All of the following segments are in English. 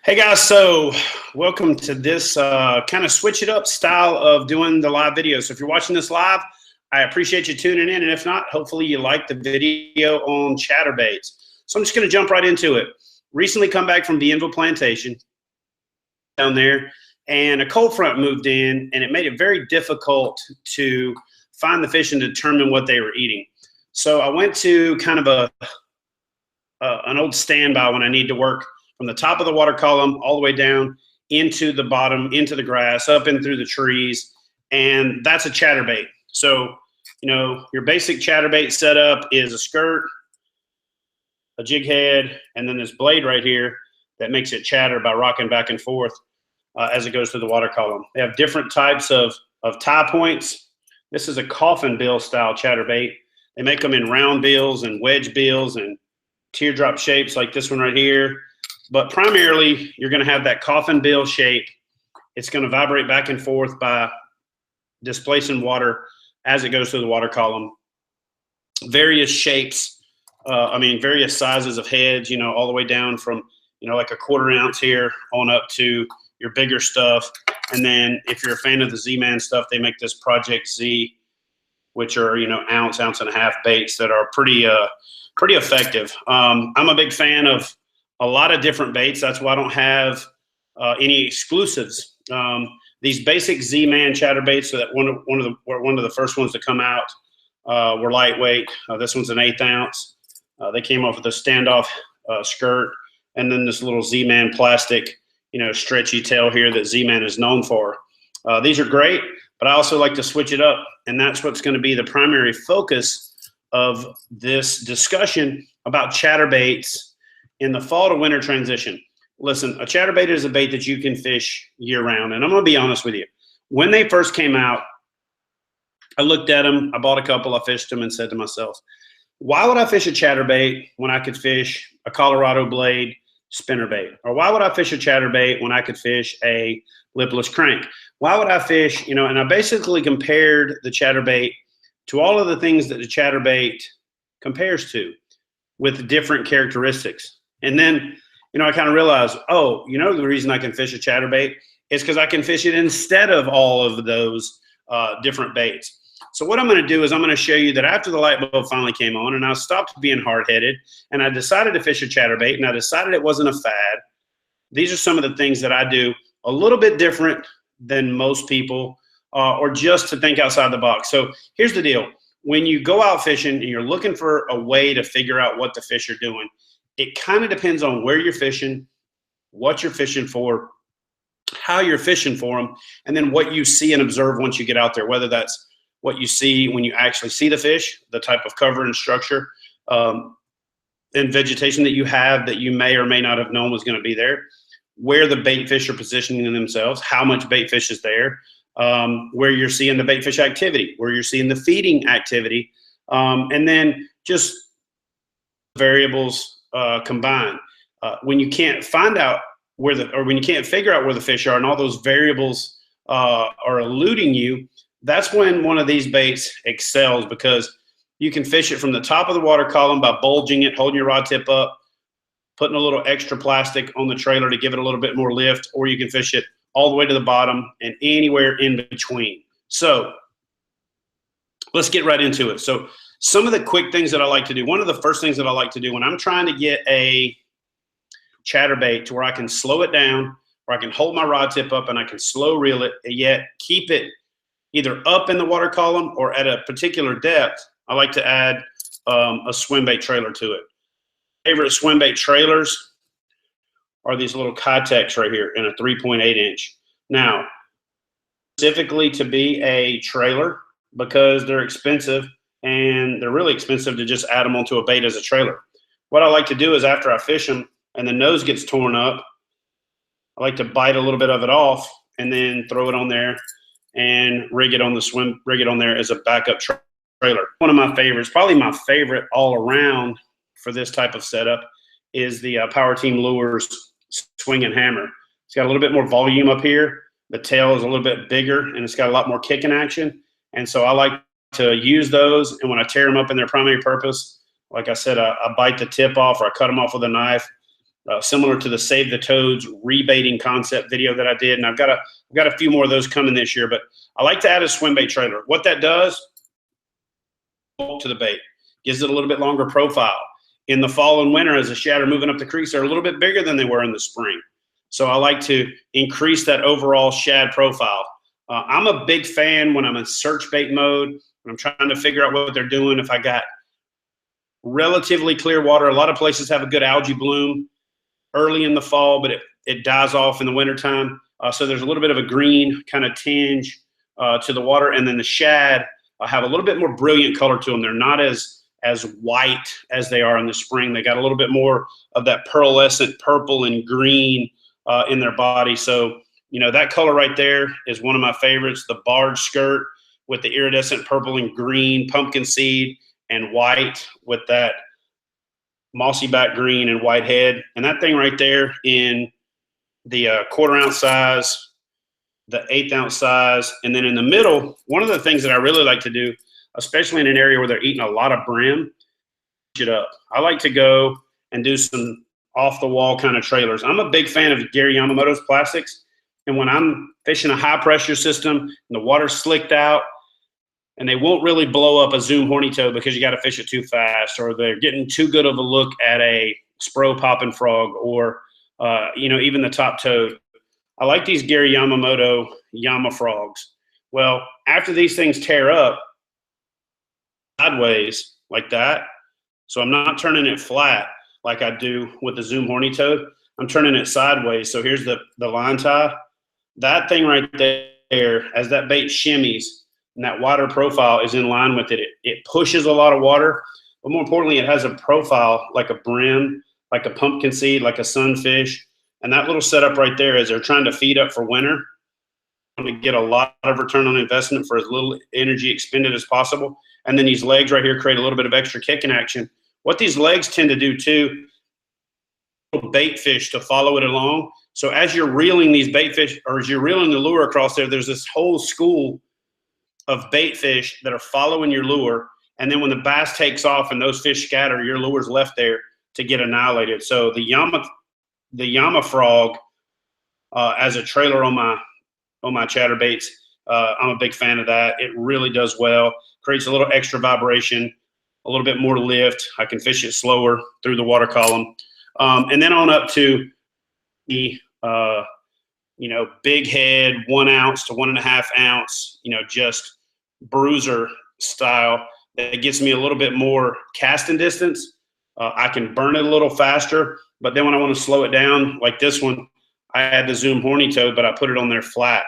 Hey guys, so welcome to this kind of switch it up style of doing the live video. So if you're watching this live, I appreciate you tuning in. And if not, hopefully you like the video on Chatterbaits. So I'm just going to jump right into it. Recently come back from Bienville Plantation down there, and a cold front moved in, and it made it very difficult to find the fish and determine what they were eating. So I went to kind of an old standby when I need to work from the top of the water column all the way down into the bottom, into the grass, up and through the trees, and that's a chatterbait. So, you know, your basic chatterbait setup is a skirt, a jig head, and then this blade right here that makes it chatter by rocking back and forth as it goes through the water column. They have different types of tie points. This is a coffin bill style chatterbait. They make them in round bills and wedge bills and teardrop shapes like this one right here. But primarily, you're going to have that coffin bill shape. It's going to vibrate back and forth by displacing water as it goes through the water column. Various shapes, various sizes of heads, all the way down from, like a 1/4 ounce here on up to your bigger stuff. And then if you're a fan of the Z-Man stuff, they make this Project Z, which are, ounce and a half baits that are pretty effective. I'm a big fan of a lot of different baits. That's why I don't have any exclusives. These basic Z-Man chatterbaits, so that one of the first ones to come out were lightweight. This one's an 1/8 ounce. They came off with a standoff skirt, and then this little Z-Man plastic, stretchy tail here that Z-Man is known for. These are great, but I also like to switch it up, and that's what's going to be the primary focus of this discussion about chatterbaits in the fall to winter transition. Listen, a chatterbait is a bait that you can fish year round. And I'm going to be honest with you. When they first came out, I looked at them, I bought a couple, I fished them and said to myself, why would I fish a chatterbait when I could fish a Colorado blade spinnerbait? Or why would I fish a chatterbait when I could fish a lipless crank? Why would I fish, and I basically compared the chatterbait to all of the things that the chatterbait compares to with different characteristics. And then, I kind of realized, the reason I can fish a chatterbait is because I can fish it instead of all of those different baits. So what I'm going to do is I'm going to show you that after the light bulb finally came on and I stopped being hard-headed and I decided to fish a chatterbait and I decided it wasn't a fad. These are some of the things that I do a little bit different than most people or just to think outside the box. So here's the deal. When you go out fishing and you're looking for a way to figure out what the fish are doing, it kind of depends on where you're fishing, what you're fishing for, how you're fishing for them, and then what you see and observe once you get out there, whether that's what you see when you actually see the fish, the type of cover and structure and vegetation that you have that you may or may not have known was going to be there, where the bait fish are positioning themselves, how much bait fish is there, where you're seeing the bait fish activity, where you're seeing the feeding activity, and then just variables combined. When you can't find out when you can't figure out where the fish are and all those variables are eluding you, that's when one of these baits excels, because you can fish it from the top of the water column by bulging it, holding your rod tip up, putting a little extra plastic on the trailer to give it a little bit more lift, or you can fish it all the way to the bottom and anywhere in between. So let's get right into it. So some of the quick things that I like to do. One of the first things that I like to do when I'm trying to get a chatterbait to where I can slow it down, where I can hold my rod tip up and I can slow reel it, yet keep it either up in the water column or at a particular depth, I like to add a swim bait trailer to it. Favorite swim bait trailers are these little Kitex right here in a 3.8 inch. Now, specifically to be a trailer because they're expensive, and they're really expensive to just add them onto a bait as a trailer. What I like to do is after I fish them and the nose gets torn up, I like to bite a little bit of it off and then throw it on there and rig it on there as a backup trailer. One of my favorites, probably my favorite all around for this type of setup, is the Power Team Lures Swing and Hammer. It's got a little bit more volume up here. The tail is a little bit bigger and it's got a lot more kicking action. And so I like to use those, and when I tear them up in their primary purpose, like I said, I bite the tip off or I cut them off with a knife, similar to the Save the Toads rebaiting concept video that I did. And I've got a few more of those coming this year, but I like to add a swim bait trailer. What that does to the bait, gives it a little bit longer profile. In the fall and winter, as the shad are moving up the creeks, they're a little bit bigger than they were in the spring. So I like to increase that overall shad profile. I'm a big fan when I'm in search bait mode, when I'm trying to figure out what they're doing. If I got relatively clear water, a lot of places have a good algae bloom early in the fall, but it dies off in the wintertime. So there's a little bit of a green kind of tinge to the water. And then the shad have a little bit more brilliant color to them. They're not as white as they are in the spring. They got a little bit more of that pearlescent purple and green in their body. So, you know, that color right there is one of my favorites, the barred skirt with the iridescent purple and green, pumpkin seed and white with that mossy back green and white head. And that thing right there in the 1/4 ounce size, the 1/8 ounce size, and then in the middle, one of the things that I really like to do, especially in an area where they're eating a lot of brim, it up. I like to go and do some off the wall kind of trailers. I'm a big fan of Gary Yamamoto's plastics. And when I'm fishing a high pressure system and the water's slicked out and they won't really blow up a Zoom horny toad because you got to fish it too fast, or they're getting too good of a look at a Spro popping frog, or, you know, even the top toad. I like these Gary Yamamoto Yama frogs. Well, after these things tear up sideways like that, so I'm not turning it flat like I do with the Zoom horny toad. I'm turning it sideways. So here's the line tie. That thing right there, as that bait shimmies and that water profile is in line with it, it pushes a lot of water, but more importantly, it has a profile like a brim, like a pumpkin seed, like a sunfish. And that little setup right there, as they're trying to feed up for winter, to get a lot of return on investment for as little energy expended as possible. And then these legs right here create a little bit of extra kicking action. What these legs tend to do too, bait fish to follow it along. So as you're reeling these bait fish, or as you're reeling the lure across there, there's this whole school of bait fish that are following your lure. And then when the bass takes off and those fish scatter, your lure's left there to get annihilated. So the Yama frog as a trailer on my Chatterbaits, I'm a big fan of that. It really does well. Creates a little extra vibration, a little bit more lift. I can fish it slower through the water column. And then on up to the, you know, big head, 1 ounce to 1.5 ounce, you know, just bruiser style that gets me a little bit more casting distance. I can burn it a little faster, but then when I want to slow it down, like this one, I had the Zoom horny toad, but I put it on there flat.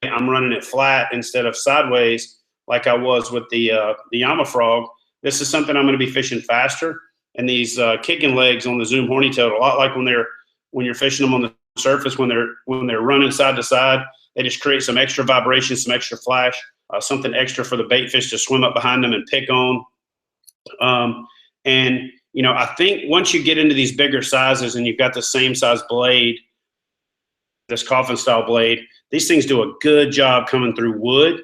I'm running it flat instead of sideways like I was with the Yama frog. This is something I'm going to be fishing faster. And these kicking legs on the Zoom horny toad, a lot like when you're fishing them on the surface, when they're running side to side, they just create some extra vibration, some extra flash, something extra for the bait fish to swim up behind them and pick on. And you know, I think once you get into these bigger sizes and you've got the same size blade, this coffin style blade, these things do a good job coming through wood,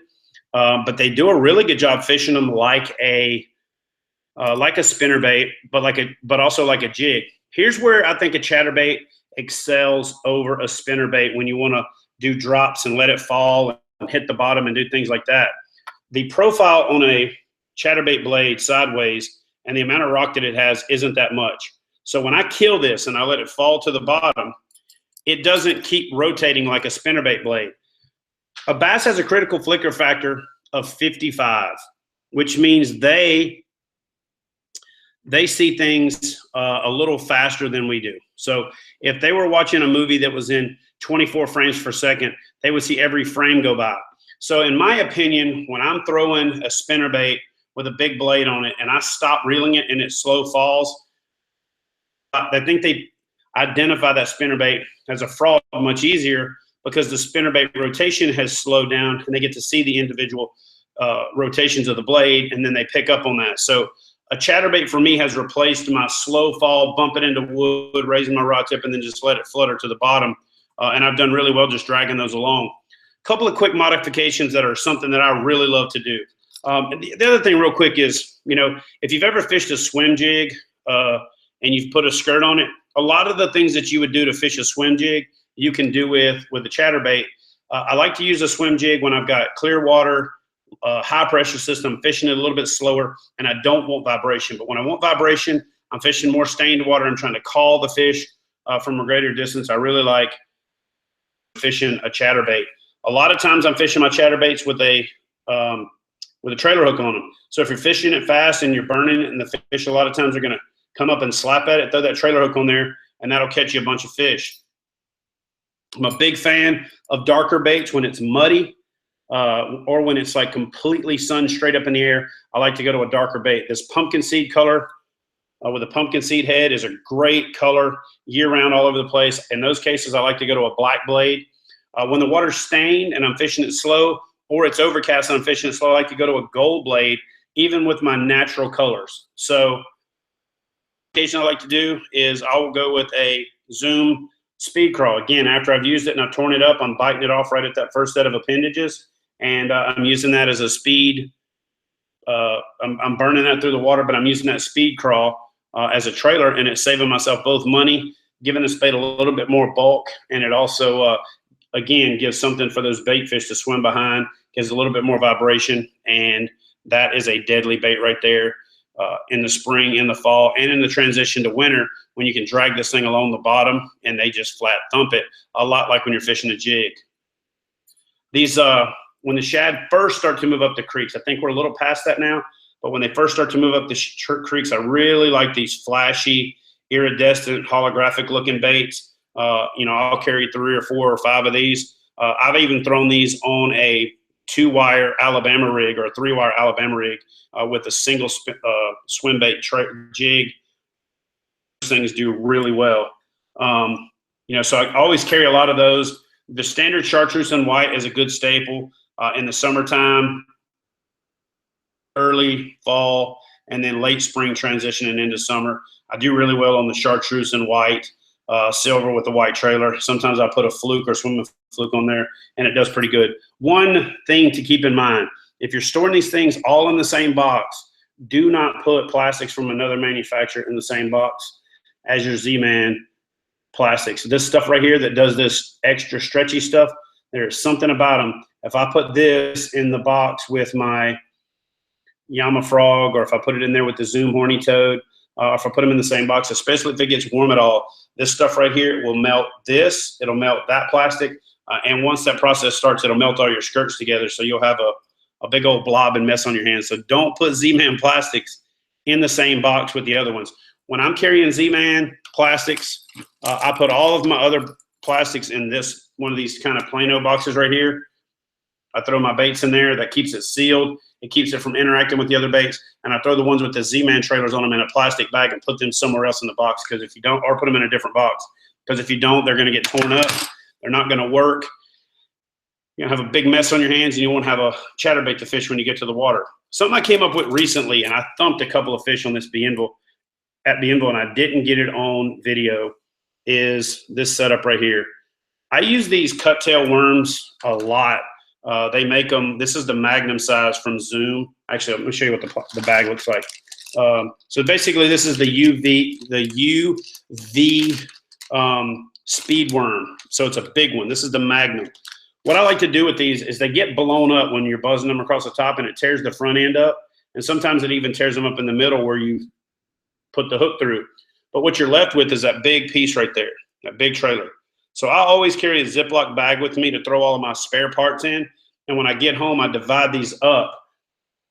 but they do a really good job fishing them like a spinnerbait, but also like a jig. Here's where I think a chatterbait excels over a spinnerbait when you want to do drops and let it fall and hit the bottom and do things like that. The profile on a chatterbait blade sideways and the amount of rock that it has isn't that much. So when I kill this and I let it fall to the bottom, it doesn't keep rotating like a spinnerbait blade. A bass has a critical flicker factor of 55, which means they see things a little faster than we do. So if they were watching a movie that was in 24 frames per second, they would see every frame go by. So in my opinion, when I'm throwing a spinnerbait with a big blade on it and I stop reeling it and it slow falls, I think they identify that spinnerbait as a fraud much easier because the spinnerbait rotation has slowed down and they get to see the individual rotations of the blade and then they pick up on that. So a chatterbait for me has replaced my slow fall, bump it into wood, raising my rod tip, and then just let it flutter to the bottom. And I've done really well just dragging those along. A couple of quick modifications that are something that I really love to do. The other thing real quick is, you know, if you've ever fished a swim jig and you've put a skirt on it, a lot of the things that you would do to fish a swim jig, you can do with the Chatterbait. I like to use a swim jig when I've got clear water, high pressure system, fishing it a little bit slower, and I don't want vibration. But when I want vibration, I'm fishing more stained water. I'm trying to call the fish from a greater distance. I really like fishing a Chatterbait. A lot of times I'm fishing my Chatterbaits with a trailer hook on them. So if you're fishing it fast and you're burning it, and the fish a lot of times are going to come up and slap at it, throw that trailer hook on there, and that'll catch you a bunch of fish. I'm a big fan of darker baits when it's muddy or when it's like completely sun straight up in the air. I like to go to a darker bait. This pumpkin seed color with a pumpkin seed head is a great color year-round all over the place. In those cases, I like to go to a black blade. When the water's stained and I'm fishing it slow, or it's overcast and I'm fishing it slow, I like to go to a gold blade, even with my natural colors. So occasion I like to do is I will go with a Zoom speed crawl. Again, after I've used it and I've torn it up, I'm biting it off right at that first set of appendages, and I'm using that as a speed. I'm burning that through the water, but I'm using that speed crawl as a trailer, and it's saving myself both money, giving this bait a little bit more bulk, and it also, again, gives something for those bait fish to swim behind, gives a little bit more vibration, and that is a deadly bait right there in the spring, in the fall, and in the transition to winter, when you can drag this thing along the bottom and they just flat thump it, a lot like when you're fishing a jig. These, when the shad first start to move up the creeks, I think we're a little past that now, but when they first start to move up the creeks, I really like these flashy, iridescent, holographic looking baits. You know, I'll carry 3 or 4 or 5 of these. I've even thrown these on a 2-wire Alabama rig or a 3-wire Alabama rig with a single swim bait jig. Those things do really well. You know, so I always carry a lot of those. The standard chartreuse and white is a good staple in the summertime, early fall, and then late spring transitioning into summer. I do really well on the chartreuse and white, silver with the white trailer. Sometimes I put a fluke or swim fluke on there, and it does pretty good. One thing to keep in mind, if you're storing these things all in the same box, do not put plastics from another manufacturer in the same box as your Z-Man plastics. This stuff right here that does this extra stretchy stuff, there's something about them. If I put this in the box with my Yama Frog, or if I put it in there with the Zoom Horny Toad, if I put them in the same box, especially if it gets warm at all, this stuff right here will melt this, it'll melt that plastic, and once that process starts, it'll melt all your skirts together, so you'll have a big old blob and mess on your hands. So don't put Z-Man plastics in the same box with the other ones. When I'm carrying Z-Man plastics, I put all of my other plastics in this one of these kind of Plano boxes right here. I throw my baits in there. That keeps it sealed. It keeps it from interacting with the other baits. And I throw the ones with the Z-Man trailers on them in a plastic bag and put them somewhere else in the box, because if you don't, or put them in a different box, because if you don't, they're going to get torn up. They're not going to work. You're going to have a big mess on your hands, and you won't have a chatterbait to fish when you get to the water. Something I came up with recently, and I thumped a couple of fish on this at Bienville, and I didn't get it on video, is this setup right here. I use these cut tail worms a lot. They make them, this is the Magnum size from Zoom. Actually, let me show you what the bag looks like. So basically this is the UV speed worm. So it's a big one. This is the Magnum. What I like to do with these is they get blown up when you're buzzing them across the top, and it tears the front end up. And sometimes it even tears them up in the middle where you put the hook through. But what you're left with is that big piece right there, that big trailer. So I always carry a Ziploc bag with me to throw all of my spare parts in. And when I get home, I divide these up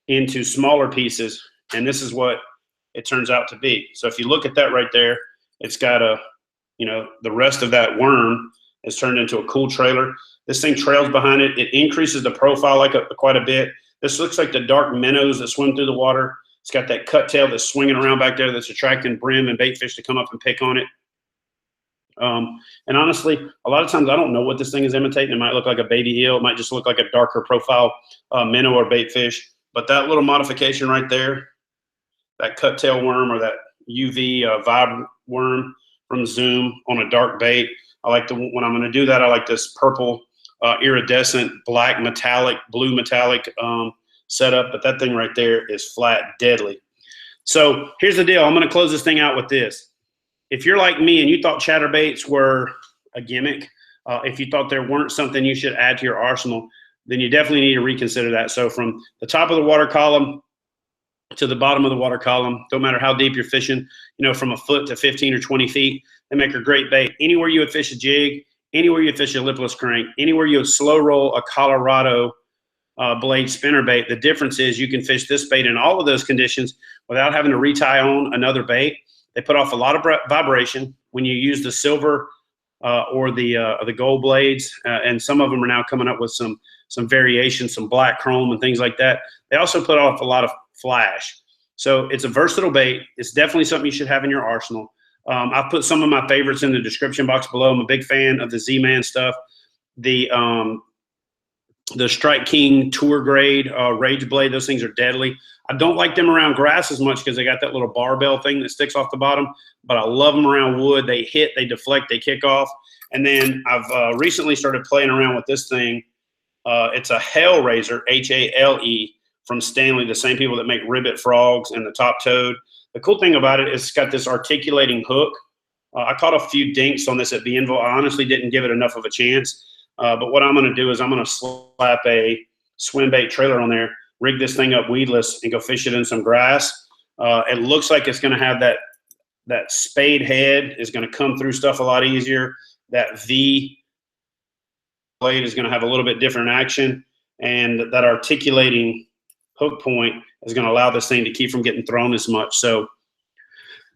into smaller pieces. And this is what it turns out to be. So if you look at that right there, it's got a, you know, the rest of that worm is turned into a cool trailer. This thing trails behind it. It increases the profile quite a bit. This looks like the dark minnows that swim through the water. It's got that cut tail that's swinging around back there that's attracting brim and bait fish to come up and pick on it. And honestly, a lot of times I don't know what this thing is imitating. It might look like a baby eel. It might just look like a darker profile minnow or bait fish. But that little modification right there, that cut tail worm or that UV vibe worm from Zoom on a dark bait, I like when I'm going to do that, I like this purple iridescent black metallic, blue metallic setup. But that thing right there is flat deadly. So here's the deal. I'm going to close this thing out with this. if you're like me and you thought chatterbaits were a gimmick, if you thought there weren't something you should add to your arsenal, then you definitely need to reconsider that. So from the top of the water column to the bottom of the water column, don't matter how deep you're fishing, you know, from a foot to 15 or 20 feet, they make a great bait. Anywhere you would fish a jig, anywhere you would fish a lipless crank, anywhere you would slow roll a Colorado blade spinnerbait, the difference is you can fish this bait in all of those conditions without having to retie on another bait. They put off a lot of vibration when you use the silver or the gold blades, and some of them are now coming up with some variations, some black chrome and things like that. They also put off a lot of flash. So it's a versatile bait. It's definitely something you should have in your arsenal. I've put some of my favorites in the description box below. I'm a big fan of the Z-Man stuff. The Strike King Tour Grade Rage Blade, those things are deadly. I don't like them around grass as much because they got that little barbell thing that sticks off the bottom, but I love them around wood. They hit, they deflect, they kick off. And then I've recently started playing around with this thing. It's a Hellraiser, H-A-L-E, from Stanley, the same people that make Ribbit Frogs and the Top Toad. The cool thing about it is it's got this articulating hook. I caught a few dinks on this at Bienville. I honestly didn't give it enough of a chance. But what I'm going to do is I'm going to slap a swim bait trailer on there, rig this thing up weedless, and go fish it in some grass. It looks like it's going to have that spade head is going to come through stuff a lot easier. That V blade is going to have a little bit different action, and that articulating hook point is going to allow this thing to keep from getting thrown as much. So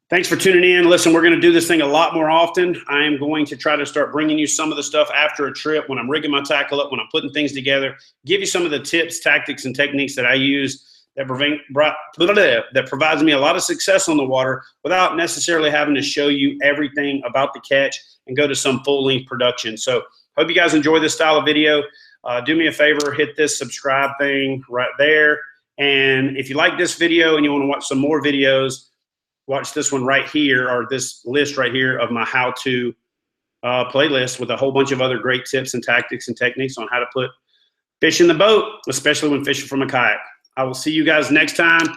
thanks for tuning in. Listen, we're going to do this thing a lot more often. I am going to try to start bringing you some of the stuff after a trip, when I'm rigging my tackle up, when I'm putting things together, give you some of the tips, tactics, and techniques that I use that provides me a lot of success on the water without necessarily having to show you everything about the catch and go to some full-length production. So hope you guys enjoy this style of video. Do me a favor, hit this subscribe thing right there. And if you like this video and you want to watch some more videos, watch this one right here, or this list right here of my how-to playlist with a whole bunch of other great tips and tactics and techniques on how to put fish in the boat, especially when fishing from a kayak. I will see you guys next time.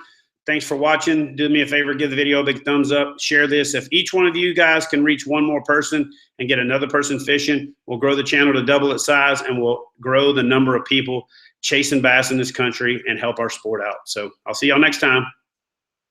Thanks for watching. Do me a favor, give the video a big thumbs up, share this. If each one of you guys can reach one more person and get another person fishing, we'll grow the channel to double its size, and we'll grow the number of people chasing bass in this country and help our sport out. So I'll see y'all next time.